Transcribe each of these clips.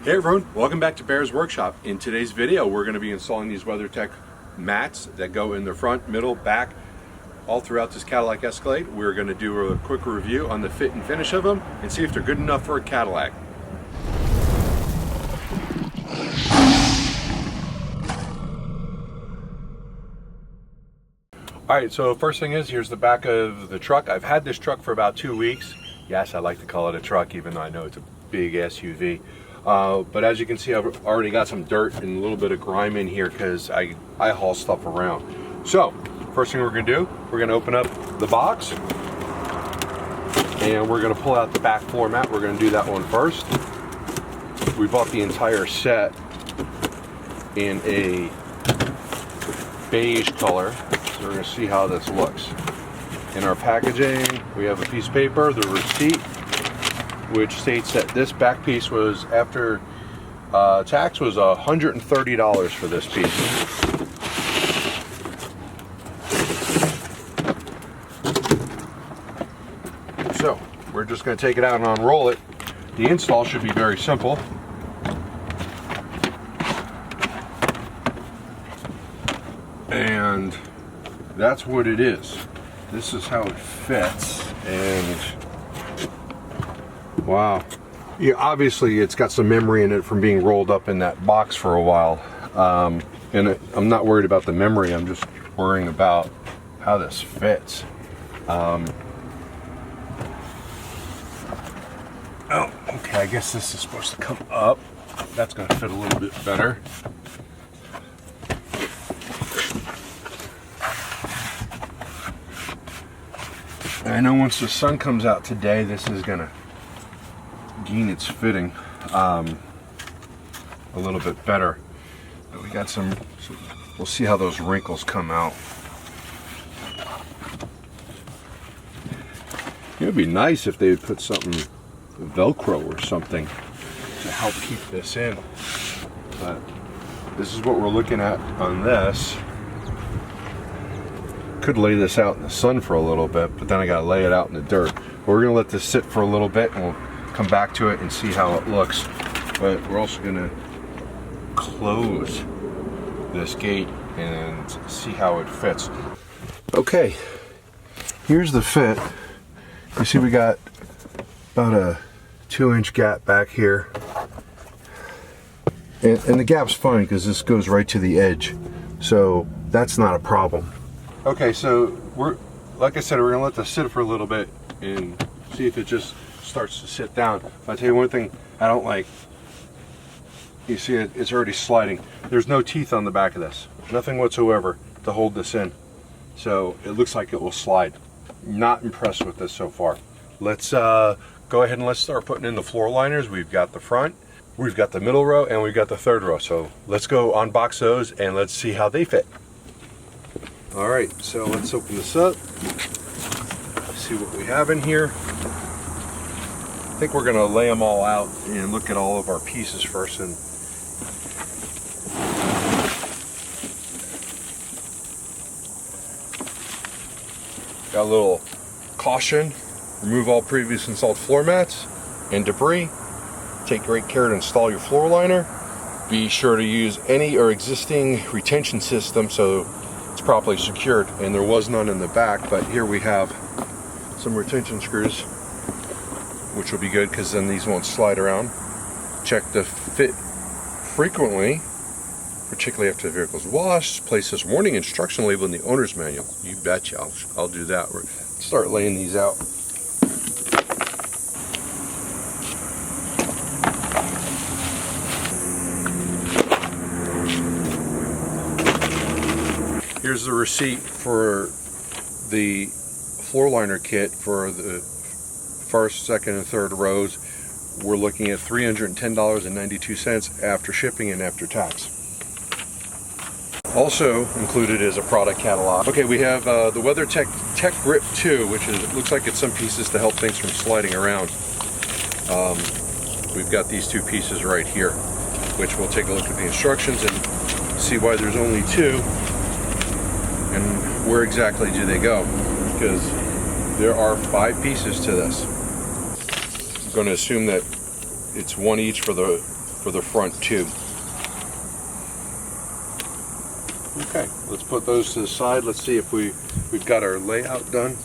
Hey everyone, welcome back to Bear's Workshop. In today's video, we're going to be installing these WeatherTech mats that go in the front, middle, back, all throughout this Cadillac Escalade. We're going to do a quick review on the fit and finish of them and see if they're good enough for a Cadillac. Alright, so first thing is, here's the back of the truck. I've had this truck for about 2 weeks. Yes, I like to call it a truck, even though I know it's a big SUV. But as you can see, I've already got some dirt and a little bit of grime in here because I haul stuff around. So, first thing we're going to do, we're going to open up the box and we're going to pull out the back floor mat. We're going to do that one first. We bought the entire set in a beige color, so we're going to see how this looks. In our packaging, we have a piece of paper, the receipt, which states that this back piece was, after tax, was $130 for this piece. So we're just going to take it out and unroll it. The install should be very simple. And that's what it is. This is how it fits, and wow. Yeah, obviously it's got some memory in it from being rolled up in that box for a while. And I'm not worried about the memory, I'm just worrying about how this fits. Oh, okay, I guess this is supposed to come up. That's going to fit a little bit better. And I know once the sun comes out today, this is going to gain its fitting a little bit better. But we got some, we'll see how those wrinkles come out. It would be nice if they would put something, Velcro or something, to help keep this in. But this is what we're looking at on this. Could lay this out in the sun for a little bit, but then I gotta lay it out in the dirt. But we're gonna let this sit for a little bit and we'll come back to it and see how it looks. But we're also gonna close this gate and see how it fits. Okay, here's the fit. You see we got about a 2-inch gap back here. And the gap's fine because this goes right to the edge. So that's not a problem. Okay, so like I said, we're gonna let this sit for a little bit and see if it just starts to sit down. I'll tell you one thing I don't like. You see it's already sliding. There's no teeth on the back of this. Nothing whatsoever to hold this in. So it looks like it will slide. Not impressed with this so far. Let's go ahead and let's start putting in the floor liners. We've got the front, we've got the middle row, and we've got the third row. So let's go unbox those and let's see how they fit. All right, so let's open this up, see what we have in here. I think we're gonna lay them all out and look at all of our pieces first. And got a little caution: remove all previous installed floor mats and debris. Take great care to install your floor liner. Be sure to use any or existing retention system so it's properly secured, and there was none in the back, but here we have some retention screws, which will be good because then these won't slide around. Check the fit frequently, particularly after the vehicle is washed. Place this warning instruction label in the owner's manual. You betcha, I'll do that. We'll start laying these out. Here's the receipt for the floor liner kit for the first, second, and third rows. We're looking at $310.92 after shipping and after tax. Also included is a product catalog. Okay, we have the WeatherTech Tech Grip 2, which is, it looks like it's some pieces to help things from sliding around. We've got these two pieces right here, which we'll take a look at the instructions and see why there's only two. And where exactly do they go? Because there are 5 pieces to this. I'm going to assume that it's one each for the for the front tube. Okay, let's put those to the side. Let's see if we've got our layout done.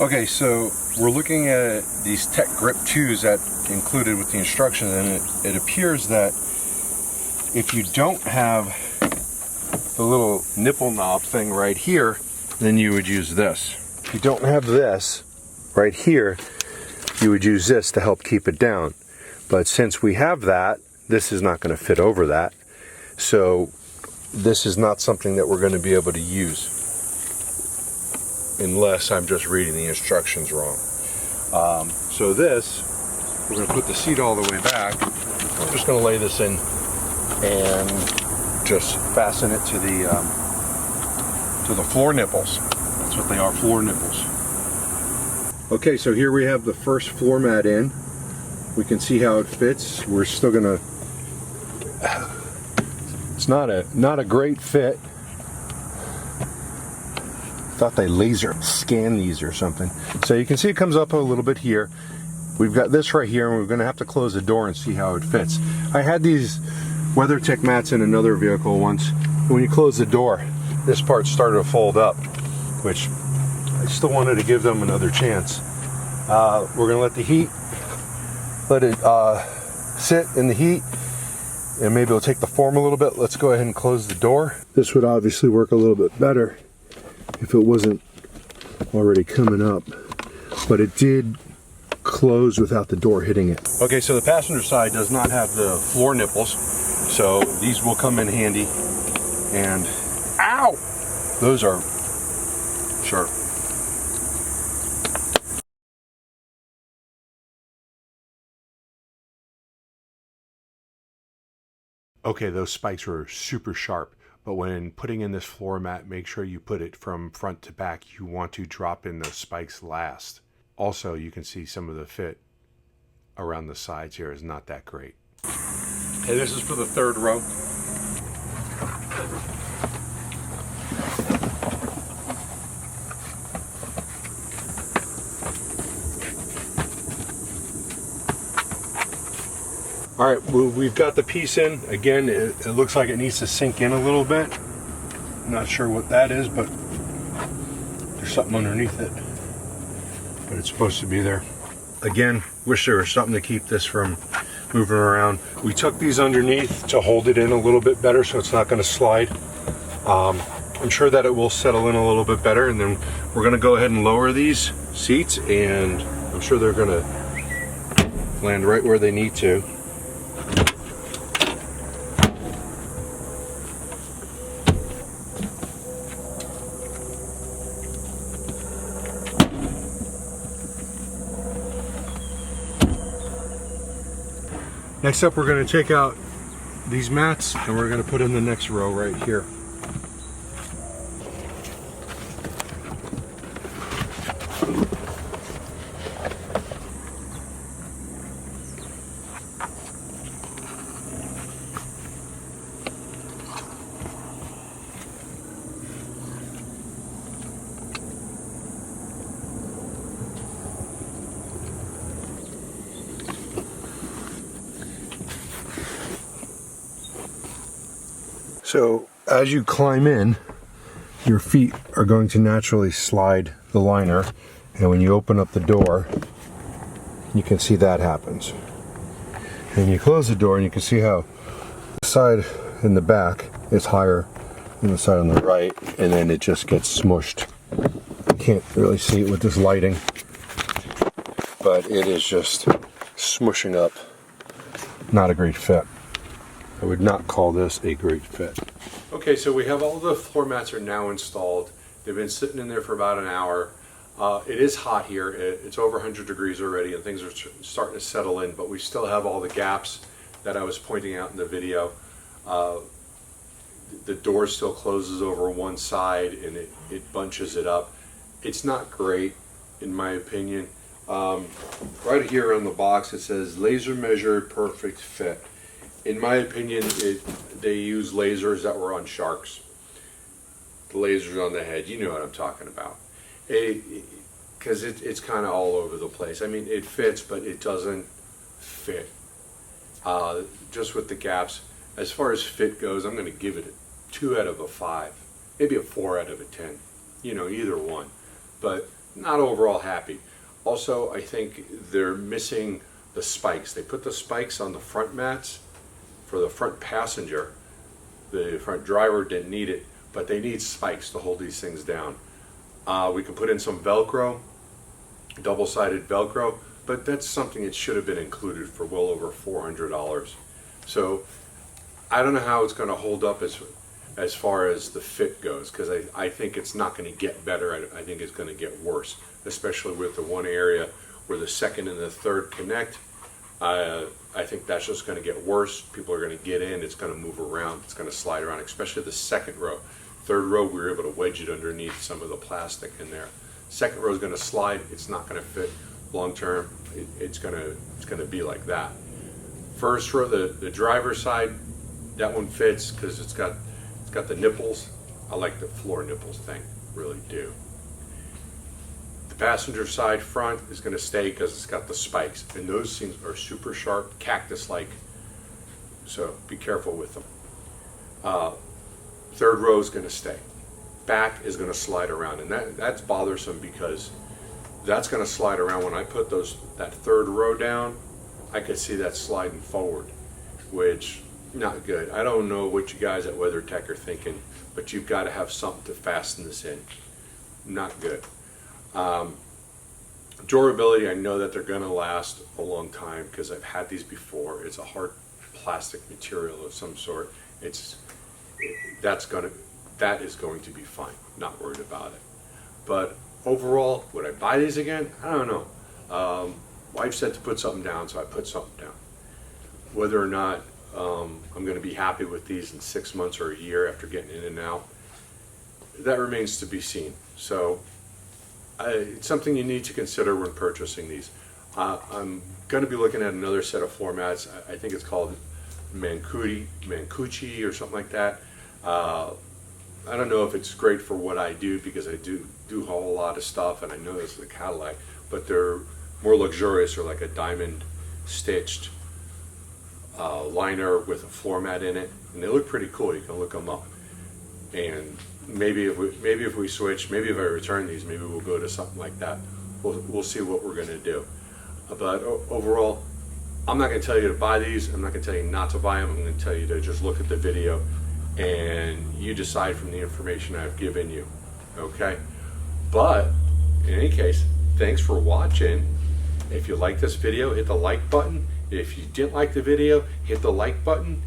Okay, so we're looking at these Tech Grip 2s that included with the instructions, and it appears that if you don't have the little nipple knob thing right here, then you would use this. If you don't have this right here, you would use this to help keep it down. But since we have that, this is not going to fit over that. So this is not something that we're going to be able to use unless I'm just reading the instructions wrong. So this, we're going to put the seat all the way back. I'm just going to lay this in and just fasten it to the floor nipples. That's what they are, floor nipples. Okay, so here we have the first floor mat in. We can see how it fits. We're still gonna. It's not a great fit. Thought they laser scan these or something. So you can see it comes up a little bit here. We've got this right here, and we're gonna have to close the door and see how it fits. I had these WeatherTech mats in another vehicle once. When you close the door, this part started to fold up, which I still wanted to give them another chance. We're gonna let the heat, let it sit in the heat, and maybe it'll take the form a little bit. Let's go ahead and close the door. This would obviously work a little bit better if it wasn't already coming up, but it did close without the door hitting it. Okay, so the passenger side does not have the floor nipples, so these will come in handy. And ow, those are sharp. Okay, those spikes were super sharp, but when putting in this floor mat, make sure you put it from front to back. You want to drop in those spikes last. Also, you can see some of the fit around the sides here is not that great. Okay, this is for the third row. All right, well, we've got the piece in. Again, it looks like it needs to sink in a little bit. Not sure what that is, but there's something underneath it. But it's supposed to be there. Again, wish there was something to keep this from moving around. We took these underneath to hold it in a little bit better so it's not going to slide. I'm sure that it will settle in a little bit better, and then we're going to go ahead and lower these seats, and I'm sure they're going to land right where they need to. Next up, we're going to take out these mats and we're going to put in the next row right here. So as you climb in, your feet are going to naturally slide the liner, and when you open up the door, you can see that happens. And you close the door and you can see how the side in the back is higher than the side on the right, and then it just gets smushed. You can't really see it with this lighting, but it is just smushing up. Not a great fit. I would not call this a great fit. Okay, so we have all the floor mats are now installed. They've been sitting in there for about an hour. It is hot here. It's over 100 degrees already, and things are starting to settle in, but we still have all the gaps that I was pointing out in the video. The door still closes over one side, and it bunches it up. It's not great, in my opinion. Right here on the box, it says laser measured perfect fit. In my opinion, they use lasers that were on sharks. The lasers on the head, you know what I'm talking about. Because it's kind of all over the place. I mean, it fits, but it doesn't fit just with the gaps. As far as fit goes, I'm going to give it a 2 out of a 5, maybe a 4 out of a 10, you know, either one, but not overall happy. Also, I think they're missing the spikes. They put the spikes on the front mats for the front passenger. The front driver didn't need it, but they need spikes to hold these things down. We could put in some Velcro, double-sided Velcro, but that's something that should have been included for well over $400. So I don't know how it's going to hold up as far as the fit goes, because I think it's not going to get better. I think it's going to get worse, especially with the one area where the second and the third connect. I think that's just going to get worse. People are going to get in, it's going to move around, it's going to slide around, especially the second row. Third row, we were able to wedge it underneath some of the plastic in there. Second row is going to slide, it's not going to fit long term. It's going to be like that. First row, the driver's side, that one fits because it's got the nipples. I like the floor nipples thing, really do. The passenger side front is going to stay because it's got the spikes, and those things are super sharp, cactus-like, so be careful with them. Third row is going to stay. Back is going to slide around, and that's bothersome because that's going to slide around. When I put that third row down, I could see that sliding forward, which not good. I don't know what you guys at WeatherTech are thinking, but you've got to have something to fasten this in. Not good. Durability, I know that thgoing to last a long time because I've had these before. It's a hard plastic material of some sort. That is going to be fine. Not worried about it. But overall, would I buy these again? I don't know. Wife said to put something down, so I put something down. Whether or not I'm going to be happy with these in 6 months or a year after getting in and out, that remains to be seen. So it's something you need to consider when purchasing these. I'm going to be looking at another set of floor mats. I think it's called Mancucci or something like that. I don't know if it's great for what I do because I do a whole lot of stuff, and I know this is a Cadillac, but they're more luxurious, or like a diamond stitched liner with a floor mat in it, and they look pretty cool. You can look them up. And maybe if we switch, maybe if I return these, maybe we'll go to something like that. We'll see what we're going to do. But overall, I'm not going to tell you to buy these. I'm not going to tell you not to buy them. I'm going to tell you to just look at the video and you decide from the information I've given you. Okay? But in any case, thanks for watching. If you like this video, hit the like button. If you didn't like the video, hit the like button.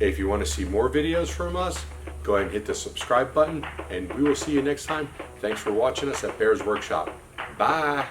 If you want to see more videos from us, go ahead and hit the subscribe button, and we will see you next time. Thanks for watching us at Bear's Workshop. Bye.